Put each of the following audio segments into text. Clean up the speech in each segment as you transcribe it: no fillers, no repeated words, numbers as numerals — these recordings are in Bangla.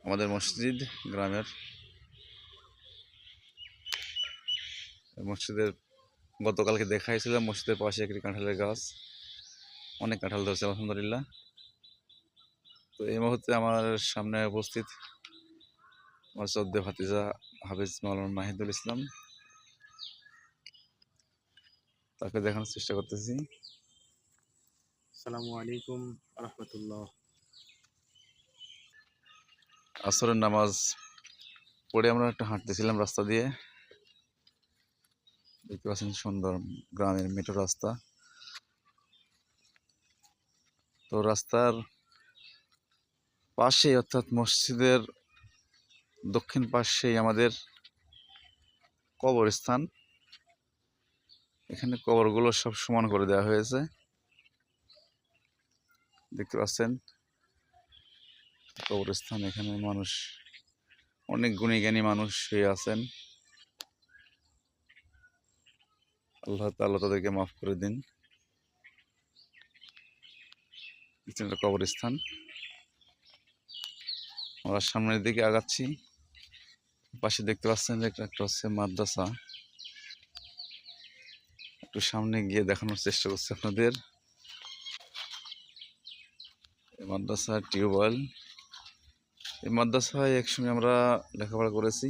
আমাদের মসজিদ গ্রামের মসজিদের গতকালকে দেখাইছিলাম মসজিদের পাশে একটি কাঁঠালের গাছ, অনেক কাঁঠাল ধরছে আলহামদুলিল্লাহ। তো এই মুহূর্তে আমার সামনে উপস্থিত আমার সদ্য ভাতিজা হাফিজ মাওলানা নাহিদুল ইসলাম, তাকে দেখানোর চেষ্টা করতেছি। আসসালামু আলাইকুম রাহমাতুল্লাহ। আসরের নামাজ পড়ে আমরা একটু হাঁটতেছিলাম রাস্তা দিয়ে, দেখতে পাচ্ছেন সুন্দর গ্রামের মেঠো রাস্তা। তো রাস্তার পাশে অর্থাৎ মসজিদের দক্ষিণ পাশেই আমাদের কবরস্থান। এখানে কবরগুলো সব সমান করে দেওয়া হয়েছে, দেখতে পাচ্ছেন কবরস্থান। এখানে মানুষ, অনেক গুণী জ্ঞানী মানুষ শুয়ে আছেন। আল্লাহ তাআলা তাদেরকে মাফ করে দিন। এটা কবরস্থান। আমরা সামনের দিকে আগাচ্ছি, পাশে দেখতে পাচ্ছেন যে একটা হচ্ছে মাদ্রাসা। একটু সামনে গিয়ে দেখানোর চেষ্টা করছি আপনাদের। মাদ্রাসা টিউবওয়েল, এই মাদ্রাসায় একসময় আমরা লেখাপড়া করেছি,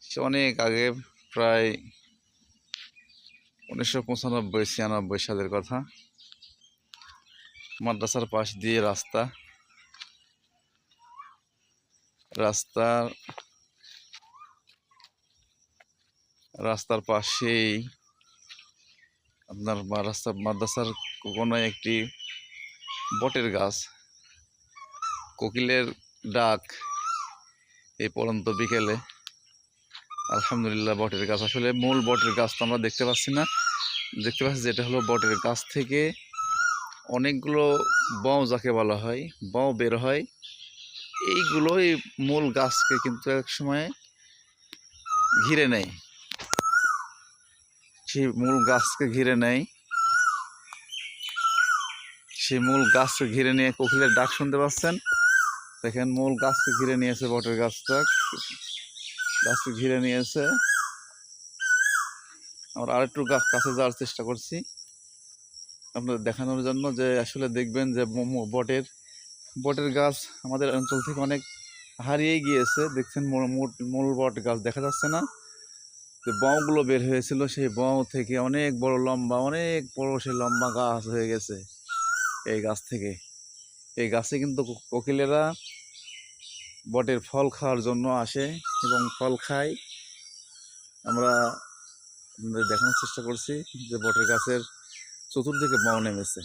সে অনেক আগে, প্রায় 1995-96 সালের কথা। মাদ্রাসার পাশ দিয়ে রাস্তার পাশেই আপনার মাদ্রাসার কোনায় একটি বটের গাছ, কোকিলের ডাক এই পড়ন্ত বিকেলে। আলহামদুলিল্লাহ, বটের গাছ, আসলে মূল বটের গাছ তো আমরা দেখতে পাচ্ছি না, দেখতে পাচ্ছি যেটা হলো বটের গাছ থেকে অনেকগুলো বাঁও, যাকে বলা হয় বাঁও, বের হয়। এইগুলোই মূল গাছকে কিন্তু এক সময় ঘিরে নেয়, সেই মূল গাছকে ঘিরে নেয়। সেই মূল গাছকে ঘিরে নিয়ে কোকিলের ডাক শুনতে পাচ্ছেন। দেখেন, মূল গাছকে ঘিরে নিয়েছে, বটের গাছকে ঘিরে নিয়েছে। আমরা আরেকটু কাছে যাওয়ার চেষ্টা করছি আপনাদের দেখানোর জন্য, যে আসলে দেখবেন যে বটের গাছ আমাদের অঞ্চল থেকে অনেক হারিয়ে গিয়েছে। দেখছেন মূল বট গাছ দেখা যাচ্ছে না, যে বাঁওগুলো বের হয়েছিল, সেই বাঁও থেকে অনেক বড় লম্বা, অনেক বড় সেই লম্বা গাছ হয়ে গেছে এই গাছ থেকে। এই গাছে কিন্তু কোকিলেরা বটের ফল খাওয়ার জন্য আসে এবং ফল খায়। আমরা আপনাদের দেখানোর চেষ্টা করছি যে বটের গাছের চতুর্দিকে বাঁও নেমেছে।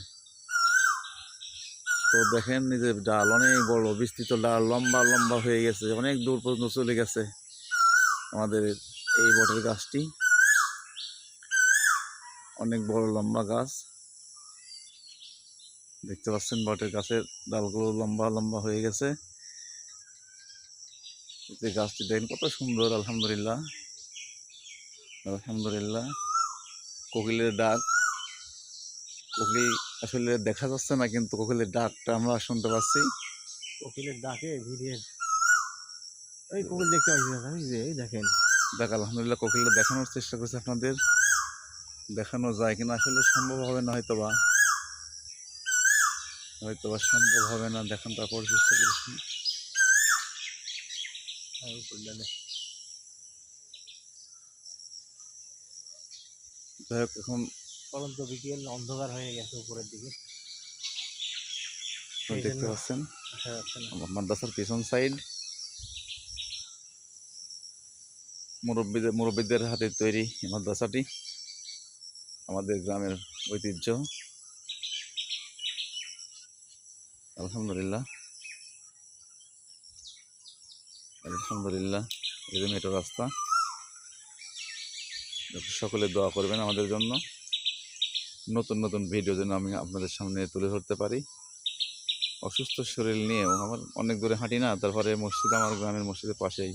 তো দেখেন, নিজের ডাল অনেক বড়, বিস্তৃত ডাল, লম্বা লম্বা হয়ে গেছে, অনেক দূর পর্যন্ত চলে গেছে আমাদের এই বটের গাছটি। অনেক বড় লম্বা গাছ, দেখতে পাচ্ছেন বটের গাছের ডালগুলো লম্বা লম্বা হয়ে গেছে। যে গাছটি দেখেন কত সুন্দর, আলহামদুলিল্লাহ আলহামদুলিল্লাহ। কোকিলের ডাক, কোকিল আসলে দেখা যাচ্ছে না, কিন্তু কোকিলের ডাকটা আমরা শুনতে পাচ্ছি। কোকিলের ডাকে ভিড়ের ওই কোকিল দেখতে পাচ্ছি না আমি, যে এই দেখেন। দেখ, আলহামদুলিল্লাহ, কোকিলটা দেখানোর চেষ্টা করছি আপনাদের, দেখানো যায় কিনা আসলে সম্ভব হবে না, হয়তোবা সম্ভব হবে না দেখান, তারপর চেষ্টা করছি। যাই হোক, এখন পরন্ত বিকেল, অন্ধকার হয়ে গেছে উপরের দিকে, দেখতে পাচ্ছেন দেখা যাচ্ছে না। মাদ্রাসার পিছন সাইড মুরব্বীদের হাতে তৈরি এই মাদ্রাসাটি, আমাদের গ্রামের ঐতিহ্য। আলহামদুলিল্লাহ আলহামদুলিল্লাহ। এই যে মেঠো রাস্তা, সকলে দোয়া করবেন আমাদের জন্য, নতুন নতুন ভিডিও যেন আমি আপনাদের সামনে তুলে ধরতে পারি। অসুস্থ শরীর নিয়েও আমার অনেক দূরে হাঁটি না, তারপরে মসজিদ আমার গ্রামের মসজিদের পাশেই।